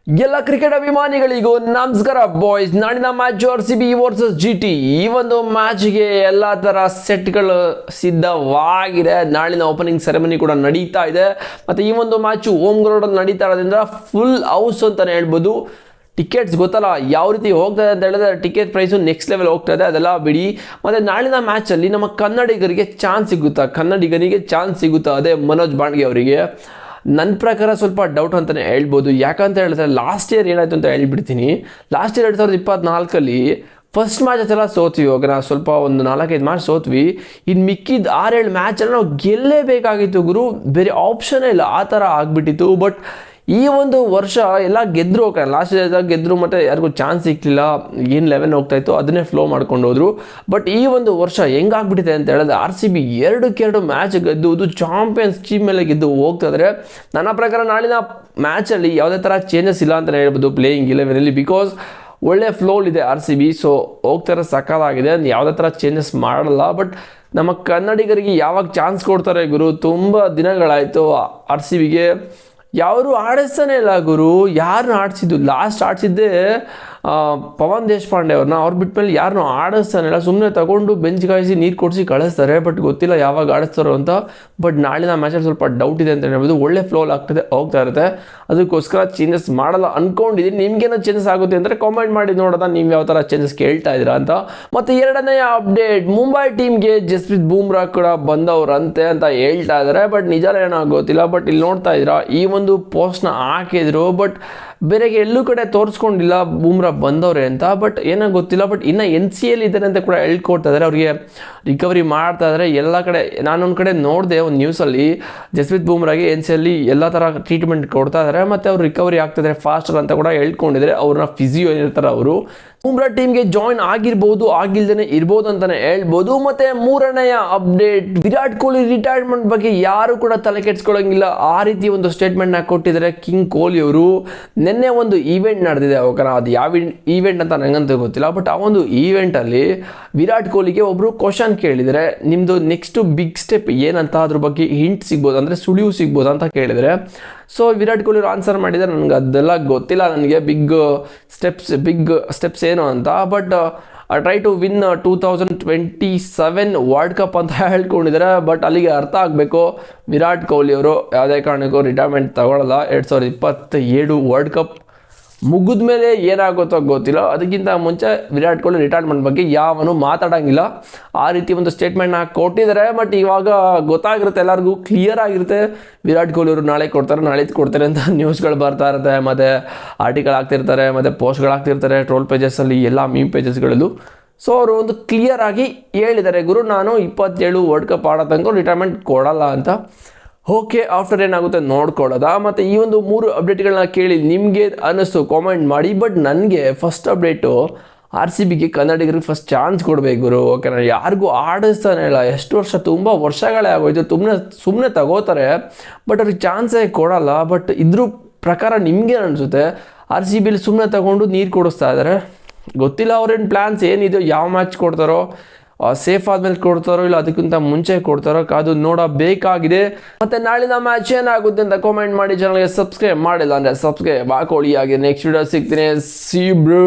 ಎಲ್ಲ ಕ್ರಿಕೆಟ್ ಅಭಿಮಾನಿಗಳಿಗೂ ನಮಸ್ಕಾರ ಬಾಯ್ಸ್. ನಾಳಿನ ಮ್ಯಾಚ್ RCB ವರ್ಸಸ್ GT. ಈ ಒಂದು ಮ್ಯಾಚ್ಗೆ ಎಲ್ಲ ಥರ ಸೆಟ್ಗಳು ಸಿದ್ಧವಾಗಿದೆ. ನಾಳಿನ ಓಪನಿಂಗ್ ಸೆರೆಮನಿ ಕೂಡ ನಡೀತಾ ಇದೆ. ಮತ್ತು ಈ ಒಂದು ಮ್ಯಾಚು ಹೋಮ್ ಗ್ರೌಂಡಲ್ಲಿ ನಡೀತಾ ಇರೋದ್ರಿಂದ ಫುಲ್ ಹೌಸ್ ಅಂತಲೇ ಹೇಳ್ಬೋದು. ಟಿಕೆಟ್ಸ್ ಗೊತ್ತಲ್ಲ ಯಾವ ರೀತಿ ಹೋಗ್ತದೆ ಅಂತ ಹೇಳಿದ್ರೆ ಟಿಕೆಟ್ ಪ್ರೈಸು ನೆಕ್ಸ್ಟ್ ಲೆವೆಲ್ ಹೋಗ್ತದೆ, ಅದೆಲ್ಲ ಬಿಡಿ. ಮತ್ತು ನಾಳಿನ ಮ್ಯಾಚಲ್ಲಿ ನಮ್ಮ ಕನ್ನಡಿಗರಿಗೆ ಚಾನ್ಸ್ ಸಿಗುತ್ತಾ ಅದೇ ಮನೋಜ್ ಬಾಂಡ್ಗೆ ಅವರಿಗೆ. ನನ್ನ ಪ್ರಕಾರ ಸ್ವಲ್ಪ ಡೌಟ್ ಅಂತಲೇ ಹೇಳ್ಬೋದು. ಯಾಕಂತ ಹೇಳಿದ್ರೆ ಲಾಸ್ಟ್ ಇಯರ್ ಏನಾಯಿತು ಅಂತ ಹೇಳ್ಬಿಡ್ತೀನಿ. ಲಾಸ್ಟ್ ಇಯರ್ 2024 ಫಸ್ಟ್ ಮ್ಯಾಚ್ ಎಲ್ಲ ಸೋತ್ವಿ. ಇವಾಗ ನಾವು ಸ್ವಲ್ಪ ಒಂದು 4-5 ಮ್ಯಾಚ್ ಸೋತ್ವಿ. ಇನ್ನು ಮಿಕ್ಕಿದ 6-7 ಮ್ಯಾಚಲ್ಲಿ ನಾವು ಗೆಲ್ಲೇಬೇಕಾಗಿತ್ತು ಗುರು, ಬೇರೆ ಆಪ್ಷನ್ನೇ ಇಲ್ಲ, ಆ ಥರ ಆಗಿಬಿಟ್ಟಿತ್ತು. ಬಟ್ ಈ ಒಂದು ವರ್ಷ ಎಲ್ಲ ಗೆದ್ದರು, ಓಕೆ ಲಾಸ್ಟ್ ಇಯರ್ದಾಗ ಗೆದ್ದರು, ಮತ್ತು ಯಾರಿಗೂ ಚಾನ್ಸ್ ಸಿಕ್ಕಲಿಲ್ಲ. ಏನು 11 ಹೋಗ್ತಾಯಿತ್ತು ಅದನ್ನೇ ಫ್ಲೋ ಮಾಡ್ಕೊಂಡು ಹೋದರು. ಬಟ್ ಈ ಒಂದು ವರ್ಷ ಹೆಂಗಾಗ್ಬಿಟ್ಟಿದೆ ಅಂತ ಹೇಳಿದ್ರೆ RCB 2-2 ಮ್ಯಾಚ್ ಗೆದ್ದು ಚಾಂಪಿಯನ್ಸ್ ಟೀಮ್ ಮೇಲೆ ಗೆದ್ದು ಹೋಗ್ತಾಯಿದ್ರೆ ನನ್ನ ಪ್ರಕಾರ ನಾಳಿನ ಮ್ಯಾಚಲ್ಲಿ ಯಾವುದೇ ಥರ ಚೇಂಜಸ್ ಇಲ್ಲ ಅಂತಲೇ ಹೇಳ್ಬೋದು ಪ್ಲೇಯಿಂಗ್ 11ಅಲ್ಲಿ. ಬಿಕಾಸ್ ಒಳ್ಳೆ ಫ್ಲೋಲ್ ಇದೆ RCB, ಸೊ ಹೋಗ್ತಾರೆ ಸಕ್ಕತ್ತಾಗಿದೆ, ಯಾವುದೇ ಥರ ಚೇಂಜಸ್ ಮಾಡಲ್ಲ. ಬಟ್ ನಮ್ಮ ಕನ್ನಡಿಗರಿಗೆ ಯಾವಾಗ ಚಾನ್ಸ್ ಕೊಡ್ತಾರೆ ಗುರು? ತುಂಬ ದಿನಗಳಾಯಿತು RCBಗೆ ಯಾರು ಆಡಿಸ್ತಾನೆ ಇಲ್ಲ ಗುರು. ಯಾರನ್ನ ಆಡಿಸಿದ್ದು? ಲಾಸ್ಟ್ ಆಡಿಸಿದ್ದೇ ಪವನ್ ದೇಶಪಾಂಡೆ ಅವ್ರನ್ನ. ಅವ್ರು ಬಿಟ್ಮೇಲೆ ಯಾರನ್ನೂ ಆಡಿಸ್ತಾನೆ ಇಲ್ಲ. ಸುಮ್ಮನೆ ತಗೊಂಡು ಬೆಂಚ್ ಕಾಯಿಸಿ ನೀರು ಕೊಡಿಸಿ ಕಳಿಸ್ತಾರೆ. ಬಟ್ ಗೊತ್ತಿಲ್ಲ ಯಾವಾಗ ಆಡಿಸ್ತಾರೋ ಅಂತ. ಬಟ್ ನಾಳಿನ ಮ್ಯಾಚಲ್ಲಿ ಸ್ವಲ್ಪ ಡೌಟ್ ಇದೆ ಅಂತ ಹೇಳ್ಬೋದು. ಒಳ್ಳೆ ಫ್ಲೋಲ್ ಹೋಗ್ತಾ ಇರುತ್ತೆ, ಅದಕ್ಕೋಸ್ಕರ ಚೇಂಜಸ್ ಮಾಡಲ್ಲ ಅಂದ್ಕೊಂಡಿದ್ದೀನಿ. ನಿಮ್ಗೇನೋ ಚೇಂಜಸ್ ಆಗುತ್ತೆ ಅಂದರೆ ಕಾಮೆಂಟ್ ಮಾಡಿ ನೋಡೋಣ ನೀವು ಯಾವ ಥರ ಚೇಂಜಸ್ ಕೇಳ್ತಾ ಇದ್ದೀರಾ ಅಂತ. ಮತ್ತು ಎರಡನೇ ಅಪ್ಡೇಟ್, ಮುಂಬೈ ಟೀಮ್ಗೆ ಜಸ್ಪ್ರೀತ್ ಬೂಮ್ರಾ ಕೂಡ ಬಂದವರಂತೆ ಅಂತ ಹೇಳ್ತಾ ಇದ್ದಾರೆ. ಬಟ್ ನಿಜ ಏನೋ ಗೊತ್ತಿಲ್ಲ. ಬಟ್ ಇಲ್ಲಿ ನೋಡ್ತಾ ಇದ್ದೀರಾ ಈ ಒಂದು ಪೋಸ್ಟ್ನ ಹಾಕಿದ್ರು, ಬಟ್ ಬೇರೆಗೆ ಎಲ್ಲೂ ಕಡೆ ತೋರಿಸ್ಕೊಂಡಿಲ್ಲ ಬೂಮ್ರಾ ಬಂದವ್ರೆ ಅಂತ. ಬಟ್ ಏನೋ ಗೊತ್ತಿಲ್ಲ. ಬಟ್ ಇನ್ನು NCL ಇದ್ದಾರೆ ಅಂತ ಕೂಡ ಹೇಳ್ಕೊಡ್ತಾ ಇದ್ದಾರೆ. ಅವ್ರಿಗೆ ರಿಕವರಿ ಮಾಡ್ತಾ ಇದ್ದಾರೆ ಎಲ್ಲ ಕಡೆ. ನಾನೊಂದು ಕಡೆ ನೋಡಿದೆ ಒಂದು ನ್ಯೂಸಲ್ಲಿ, ಜಸ್ಪ್ರೀತ್ ಬೂಮ್ರಾಗೆ NCL ಎಲ್ಲ ಥರ ಟ್ರೀಟ್ಮೆಂಟ್ ಕೊಡ್ತಾ ಇದ್ದಾರೆ, ಮತ್ತು ಅವ್ರು ರಿಕವರಿ ಆಗ್ತಿದ್ದಾರೆ ಫಾಸ್ಟರ್ ಅಂತ ಕೂಡ ಹೇಳ್ಕೊಂಡಿದ್ದಾರೆ. ಅವ್ರನ್ನ ಫಿಸಿಯೋ ಏನಿರ್ತಾರೆ ಅವರು. ಬೂಮ್ರಾ ಟೀಮ್ಗೆ ಜಾಯಿನ್ ಆಗಿರ್ಬೋದು, ಆಗಿಲ್ದೇ ಇರ್ಬೋದು ಅಂತಲೇ ಹೇಳ್ಬೋದು. ಮತ್ತು ಮೂರನೆಯ ಅಪ್ಡೇಟ್, ವಿರಾಟ್ ಕೊಹ್ಲಿ ರಿಟೈರ್ಮೆಂಟ್ ಬಗ್ಗೆ ಯಾರು ಕೂಡ ತಲೆ ಕೆಡಿಸ್ಕೊಳ್ಳೋಂಗಿಲ್ಲ, ಆ ರೀತಿ ಒಂದು ಸ್ಟೇಟ್ಮೆಂಟ್ನ ಕೊಟ್ಟಿದ್ದಾರೆ ಕಿಂಗ್ ಕೊಹ್ಲಿ ಅವರು. ನಿನ್ನೆ ಒಂದು ಈವೆಂಟ್ ನಡೆದಿದೆ, ಓಕೆನಾ? ಅದು ಯಾವ ಈವೆಂಟ್ ಅಂತ ನನಗಂತೂ ಗೊತ್ತಿಲ್ಲ. ಬಟ್ ಆ ಒಂದು ಈವೆಂಟಲ್ಲಿ ವಿರಾಟ್ ಕೊಹ್ಲಿಗೆ ಒಬ್ಬರು ಕ್ವಶನ್ ಕೇಳಿದರೆ, ನಿಮ್ಮದು ನೆಕ್ಸ್ಟು ಬಿಗ್ ಸ್ಟೆಪ್ ಏನಂತ, ಅದ್ರ ಬಗ್ಗೆ ಹಿಂಟ್ ಸಿಗ್ಬೋದು, ಅಂದರೆ ಸುಳಿವು ಸಿಗ್ಬೋದು ಅಂತ ಕೇಳಿದರೆ. ಸೊ ವಿರಾಟ್ ಕೊಹ್ಲಿ ಅವರು ಆನ್ಸರ್ ಮಾಡಿದರೆ, ನನಗೆ ಅದೆಲ್ಲ ಗೊತ್ತಿಲ್ಲ, ನನಗೆ ಬಿಗ್ ಸ್ಟೆಪ್ಸ್ ಏನು ಅಂತ. But try to win 2027 world cup ಅಂತ ಹೇಳ್ಕೊಂಡಿದ್ದಾರೆ. ಬಟ್ ಅಲ್ಲಿಗೆ ಅರ್ಥ ಆಗಬೇಕು, ವಿರಾಟ್ ಕೊಹ್ಲಿ ಅವರು ಯಾವುದೇ ಕಾರಣಕ್ಕೂ ರಿಟೈರ್ಮೆಂಟ್ ತಗೊಳ್ಳಲ್ಲ. 2027 ವರ್ಲ್ಡ್ ಕಪ್ ಮುಗಿದ ಮೇಲೆ ಏನಾಗುತ್ತೋ ಗೊತ್ತಿಲ್ಲ. ಅದಕ್ಕಿಂತ ಮುಂಚೆ ವಿರಾಟ್ ಕೊಹ್ಲಿ ರಿಟೈರ್ಮೆಂಟ್ ಬಗ್ಗೆ ಯಾವನು ಮಾತಾಡೋಂಗಿಲ್ಲ, ಆ ರೀತಿ ಒಂದು ಸ್ಟೇಟ್ಮೆಂಟ್ನ ಕೊಟ್ಟಿದ್ದಾರೆ. ಬಟ್ ಇವಾಗ ಗೊತ್ತಾಗಿರುತ್ತೆ, ಎಲ್ಲರಿಗೂ ಕ್ಲಿಯರ್ ಆಗಿರುತ್ತೆ, ವಿರಾಟ್ ಕೊಹ್ಲಿ ಅವರು ನಾಳೆ ಕೊಡ್ತಾರೆ ಅಂತ ನ್ಯೂಸ್ಗಳು ಬರ್ತಾ ಇರುತ್ತೆ, ಮತ್ತು ಆರ್ಟಿಕಲ್ ಆಗ್ತಿರ್ತಾರೆ, ಮತ್ತು ಪೋಸ್ಟ್ಗಳು ಆಗ್ತಿರ್ತಾರೆ ಟ್ರೋಲ್ ಪೇಜಸ್ಸಲ್ಲಿ, ಎಲ್ಲ ಮೀಮ್ ಪೇಜಸ್ಗಳಲ್ಲೂ. ಸೊ ಅವರು ಒಂದು ಕ್ಲಿಯರ್ ಆಗಿ ಹೇಳಿದ್ದಾರೆ, ಗುರು ನಾನು 27 ವರ್ಲ್ಡ್ ಕಪ್ ಆಡೋ ತನಕ ರಿಟೈರ್ಮೆಂಟ್ ಕೊಡಲ್ಲ ಅಂತ. ಓಕೆ, ಆಫ್ಟರ್ ಏನಾಗುತ್ತೆ ನೋಡ್ಕೊಳ್ಳೋದ. ಮತ್ತು ಈ ಒಂದು 3 ಅಪ್ಡೇಟ್ಗಳನ್ನ ಕೇಳಿ ನಿಮಗೆ ಅನ್ನಿಸ್ತು ಕಾಮೆಂಟ್ ಮಾಡಿ. ಬಟ್ ನನಗೆ ಫಸ್ಟ್ ಅಪ್ಡೇಟು, RCBಗೆ ಕನ್ನಡಿಗರಿಗೆ ಫಸ್ಟ್ ಚಾನ್ಸ್ ಕೊಡಬೇಕು ಗುರು, ಓಕೆನಾ? ಯಾರಿಗೂ ಆಡಿಸ್ತಾನೆ ಇಲ್ಲ, ಎಷ್ಟು ವರ್ಷ, ತುಂಬ ವರ್ಷಗಳೇ ಆಗೋಯ್ತು. ಸುಮ್ಮನೆ ತಗೋತಾರೆ, ಬಟ್ ಅವ್ರಿಗೆ ಚಾನ್ಸೇ ಕೊಡಲ್ಲ. ಬಟ್ ಇದ್ರ ಪ್ರಕಾರ ನಿಮಗೆ ಅನಿಸುತ್ತೆ RCBಲಿ ಸುಮ್ಮನೆ ತಗೊಂಡು ನೀರು ಕೊಡಿಸ್ತಾ ಇದ್ದಾರೆ. ಗೊತ್ತಿಲ್ಲ ಅವ್ರೇನು ಪ್ಲ್ಯಾನ್ಸ್ ಏನಿದೆಯೋ, ಯಾವ ಮ್ಯಾಚ್ ಕೊಡ್ತಾರೋ, ಸೇಫ್ ಆದ್ಮೇಲೆ ಕೊಡ್ತಾರೋ ಇಲ್ಲ ಅದಕ್ಕಿಂತ ಮುಂಚೆ ಕೊಡ್ತಾರೋ, ಕಾದು ನೋಡಬೇಕಾಗಿದೆ. ಮತ್ತು ನಾಳಿನ ಮ್ಯಾಚ್ ಏನಾಗುತ್ತೆ ಅಂತ ಕಾಮೆಂಟ್ ಮಾಡಿ. ಚಾನಲ್ಗೆ ಸಬ್ಸ್ಕ್ರೈಬ್ ಮಾಡಿಲ್ಲ ಅಂದರೆ ಸಬ್ಸ್ಕ್ರೈಬ್ ಹಾಕೊಳ್ಳಿ. ಹಾಗೆ ನೆಕ್ಸ್ಟ್ ವಿಡಿಯೋ ಸಿಗ್ತೀನಿ. C bro.